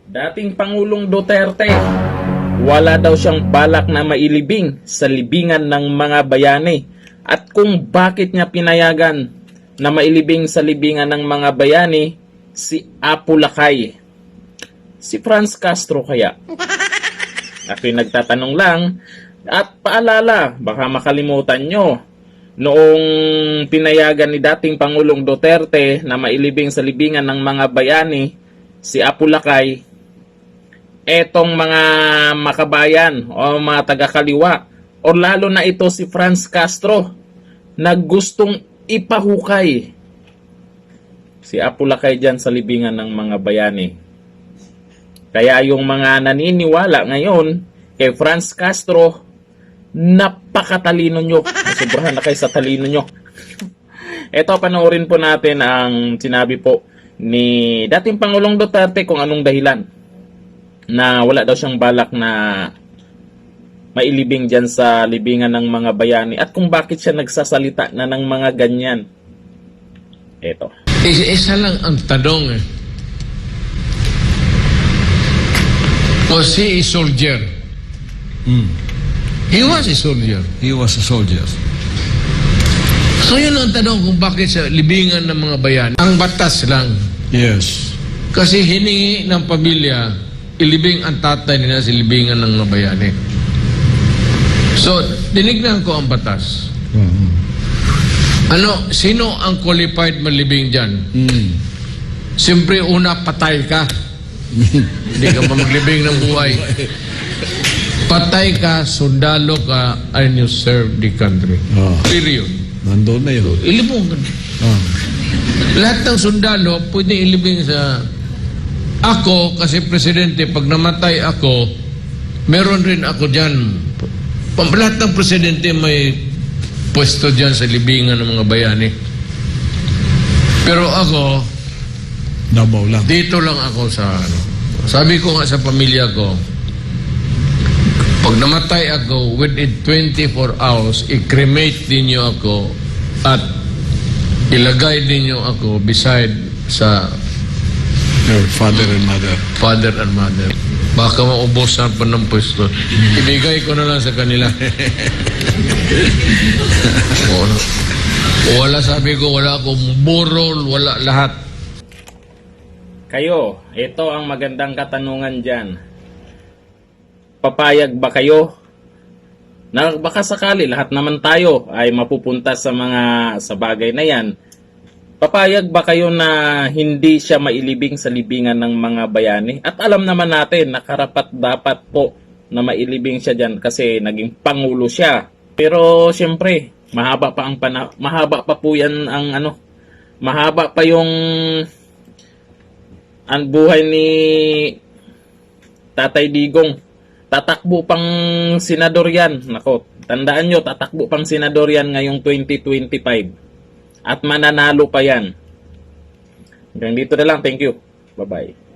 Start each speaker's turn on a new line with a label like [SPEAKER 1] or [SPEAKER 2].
[SPEAKER 1] Dating Pangulong Duterte, wala daw siyang balak na mailibing sa libingan ng mga bayani. At kung bakit niya pinayagan na mailibing sa libingan ng mga bayani si Apo Lakay, si Franz Castro kaya? Ako'y nagtatanong lang at paalala, baka makalimutan nyo, noong pinayagan ni dating Pangulong Duterte na mailibing sa libingan ng mga bayani si Apo Lakay, etong mga makabayan o mga taga-kaliwa o lalo na ito si Franz Castro na gustong ipahukay si Apo Lakay dyan sa libingan ng mga bayani. Kaya yung mga naniniwala ngayon kay Franz Castro, napakatalino nyo. Sobrahan na kayo sa talino nyo. Ito, panoorin po natin ang sinabi po ni dating Pangulong Duterte kung anong dahilan na wala daw siyang balak na mailibing dyan sa libingan ng mga bayani at kung bakit siya nagsasalita na ng mga ganyan. Ito.
[SPEAKER 2] Isa lang ang tanong eh. Was he a soldier? He was a soldier.
[SPEAKER 3] He was a soldier.
[SPEAKER 2] So yun ang tanong kung bakit sa libingan ng mga bayan. Ang batas lang.
[SPEAKER 3] Yes.
[SPEAKER 2] Kasi hiningi ng pamilya, ilibing ang tatay nila sa libingan ng mga bayani. So, tinignan ko ang batas. Sino ang qualified malibing dyan? Siyempre, una, patay ka. Hindi ka pa maglibing ng buhay. Patay ka, sundalo ka, and you serve the country. Period.
[SPEAKER 3] Nandun na yun.
[SPEAKER 2] Ilibong ka. Lahat ng sundalo, pwede ilibing sa... Ako, kasi presidente, pag namatay ako, meron rin ako dyan. Lahat ng presidente may pwesto dyan sa libingan ng mga bayani. Pero ako,
[SPEAKER 3] Davao lang.
[SPEAKER 2] dito lang ako sa ano. Sabi ko nga sa pamilya ko, pag namatay ako, within 24 hours, i-cremate ninyo ako at ilagay ninyo ako beside sa
[SPEAKER 3] Your father and mother.
[SPEAKER 2] father and mother. Baka maubusan pa ng pwesto. Ibigay ko na lang sa kanila. Wala, sabi ko, wala akong burol, wala lahat.
[SPEAKER 1] Kayo, ito ang magandang katanungan dyan. Papayag ba kayo na baka sakali lahat naman tayo ay mapupunta sa bagay na yan? Papayag ba kayo na hindi siya mailibing sa libingan ng mga bayani? At alam naman natin na karapat dapat po na mailibing siya dyan kasi naging pangulo siya. Pero siyempre, mahaba pa po yan mahaba pa yung ang buhay ni Tatay Digong. Tatakbo pang senador yan. Nako, tandaan nyo, tatakbo pang senador yan ngayong 2025. At mananalo pa yan. Hanggang dito na lang. Thank you. Bye-bye.